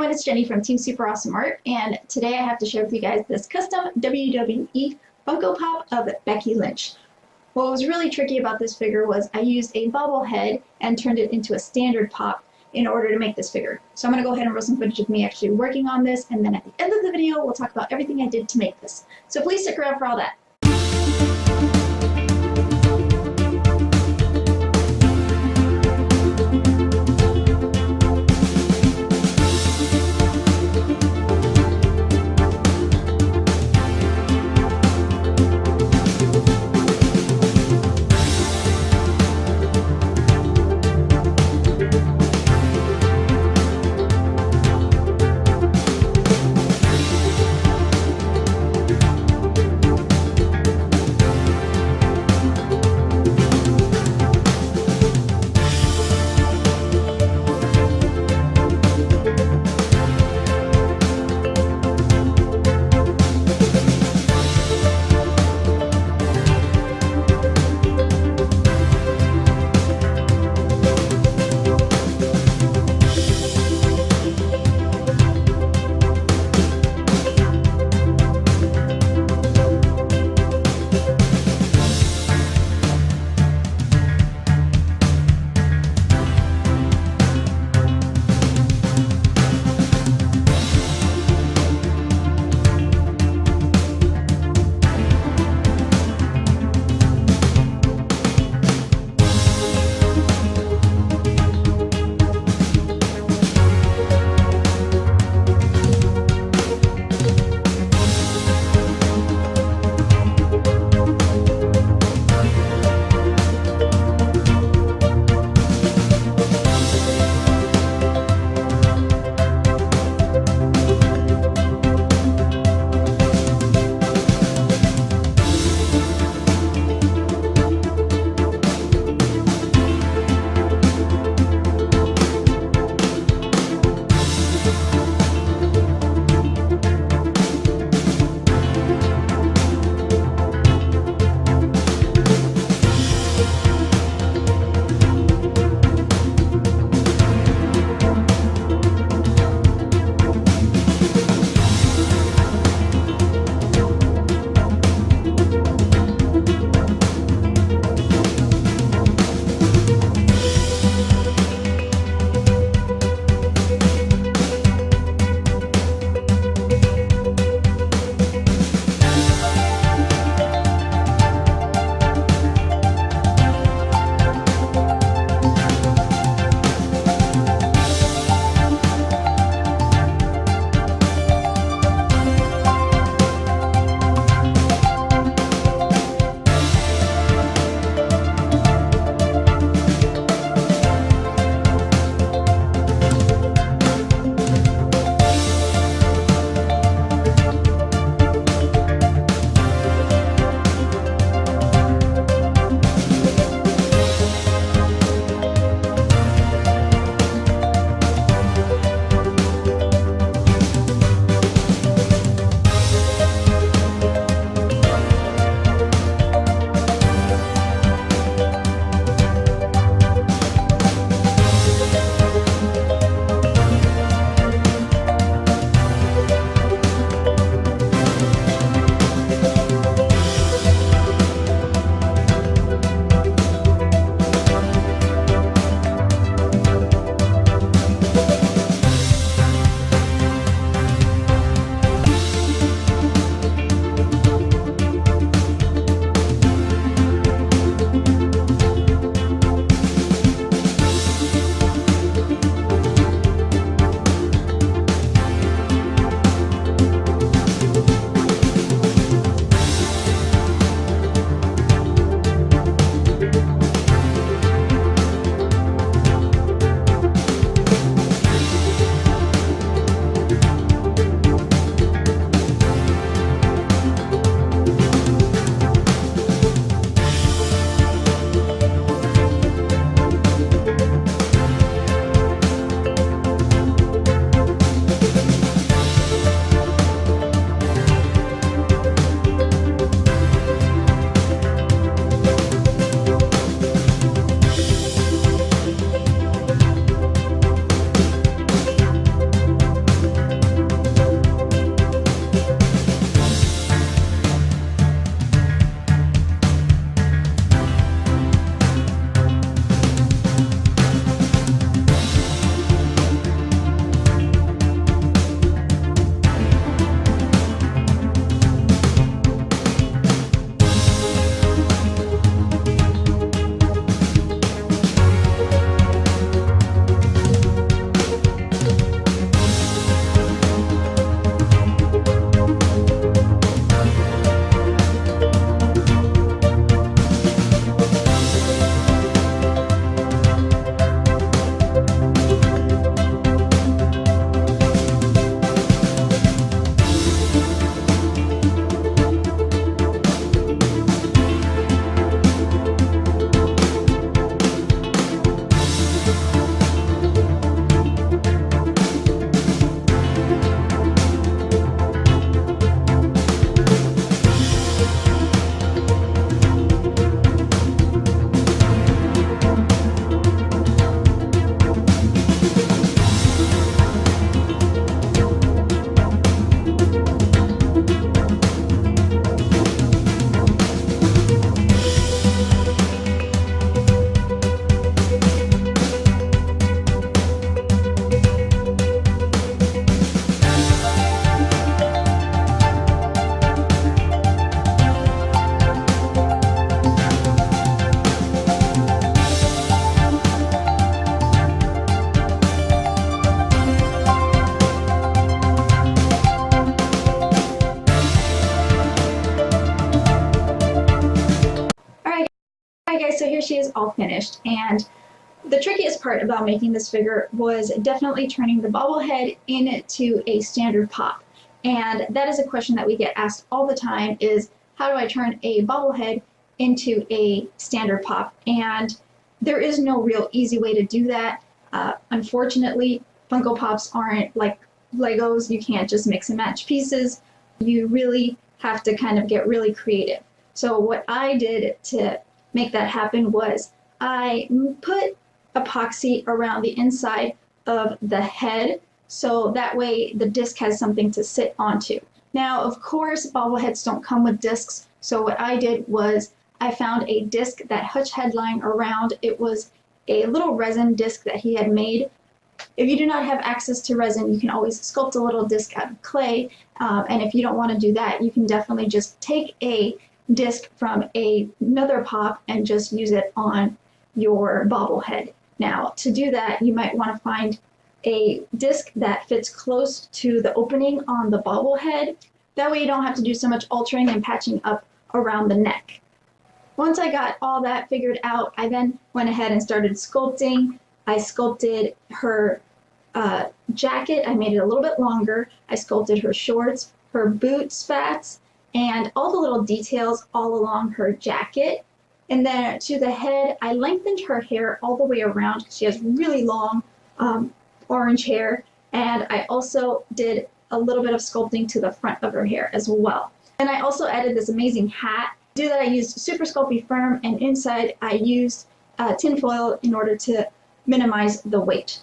everyone, it's Jenny from Team Super Awesome Art, and today I have to share with you guys this custom WWE Funko Pop of Becky Lynch. What was really tricky about this figure was I used a bobblehead and turned it into a standard pop in order to make this figure. So I'm going to go ahead and roll some footage of me actually working on this, and then at the end of the video we'll talk about everything I did to make this. So please stick around for all that. all finished. And the trickiest part about making this figure was definitely turning the bobblehead into a standard pop. And that is a question that we get asked all the time, is how do I turn a bobblehead into a standard pop? And there is no real easy way to do that. Unfortunately, Funko Pops aren't like Legos. You can't just mix and match pieces. You really have to kind of get really creative. So what I did to make that happen was I put epoxy around the inside of the head, so that way the disc has something to sit onto. Now, of course, bobbleheads don't come with discs, so what I did was I found a disc that Hutch had lying around. It was a little resin disc that he had made. If you do not have access to resin, you can always sculpt a little disc out of clay, and if you don't want to do that, you can definitely just take a disc from another pop and just use it on your bobblehead. Now, to do that, you might want to find a disc that fits close to the opening on the bobblehead. That way you don't have to do so much altering and patching up around the neck. Once I got all that figured out, I then went ahead and started sculpting. I sculpted her jacket. I made it a little bit longer. I sculpted her shorts, her boot spats, and all the little details all along her jacket. And then to the head, I lengthened her hair all the way around because she has really long orange hair. And I also did a little bit of sculpting to the front of her hair as well. And I also added this amazing hat. To do that, I used Super Sculpey Firm, and inside I used tin foil in order to minimize the weight.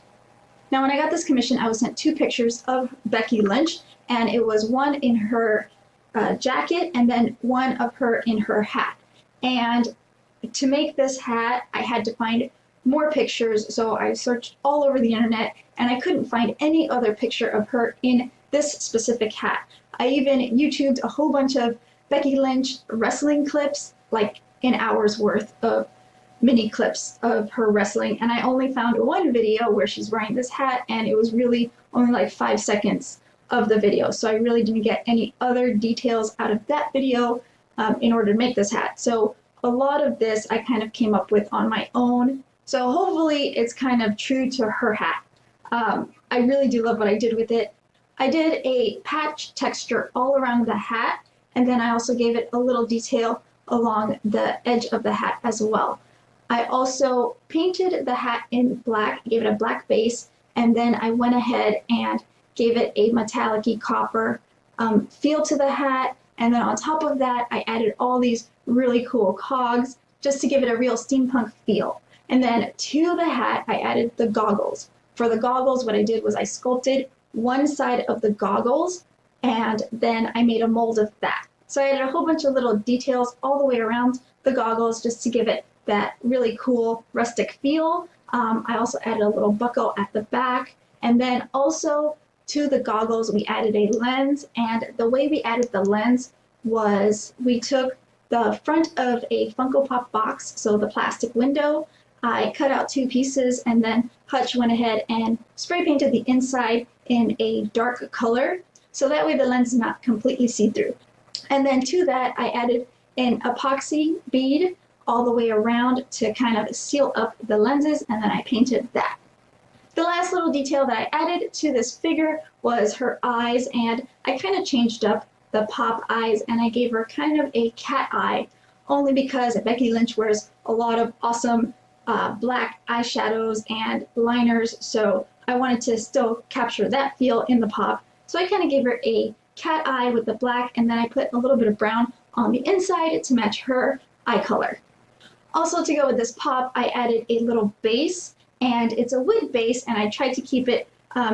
Now, when I got this commission, I was sent 2 pictures of Becky Lynch, and it was one in her jacket and then one of her in her hat. And to make this hat, I had to find more pictures, so I searched all over the internet and I couldn't find any other picture of her in this specific hat. I even YouTubed a whole bunch of Becky Lynch wrestling clips, like an hour's worth of mini clips of her wrestling, and I only found one video where she's wearing this hat, and it was really only like 5 seconds of the video, so I really didn't get any other details out of that video in order to make this hat. So a lot of this I kind of came up with on my own, so hopefully it's kind of true to her hat. I really do love what I did with it. I did a patch texture all around the hat, and then I also gave it a little detail along the edge of the hat as well. I also painted the hat in black, gave it a black base, and then I went ahead and gave it a metallic-y copper feel to the hat, and then on top of that I added all these really cool cogs just to give it a real steampunk feel. And then to the hat I added the goggles. For the goggles, what I did was I sculpted one side of the goggles, and then I made a mold of that. So I added a whole bunch of little details all the way around the goggles just to give it that really cool rustic feel. I also added a little buckle at the back, and then also to the goggles we added a lens, and the way we added the lens was we took the front of a Funko Pop box, so the plastic window, I cut out 2 pieces, and then Hutch went ahead and spray painted the inside in a dark color, so that way the lens is not completely see-through. And then to that I added an epoxy bead all the way around to kind of seal up the lenses, and then I painted that. The last little detail that I added to this figure was her eyes, and I kind of changed up the pop eyes and I gave her kind of a cat eye, only because Becky Lynch wears a lot of awesome black eyeshadows and liners, so I wanted to still capture that feel in the pop. So I kind of gave her a cat eye with the black, and then I put a little bit of brown on the inside to match her eye color. Also, to go with this pop, I added a little base, and it's a wood base, and I tried to keep it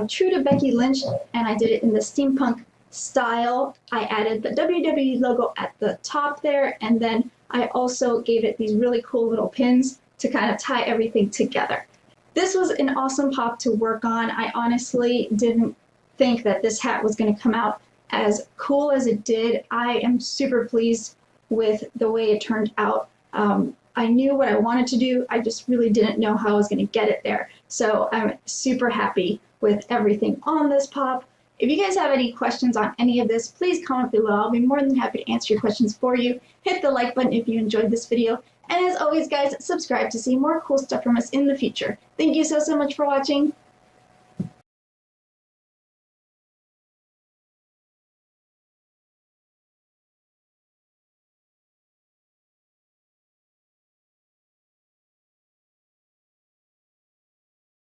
true to Becky Lynch, and I did it in the steampunk style. I added the WWE logo at the top there, and then I also gave it these really cool little pins to kind of tie everything together. This was an awesome pop to work on. I honestly didn't think that this hat was going to come out as cool as it did. I am super pleased with the way it turned out. I knew what I wanted to do, I just really didn't know how I was going to get it there. So I'm super happy with everything on this pop. If you guys have any questions on any of this, please comment below. I'll be more than happy to answer your questions for you. Hit the like button if you enjoyed this video, And as always, guys, subscribe to see more cool stuff from us in the future. Thank you so much for watching.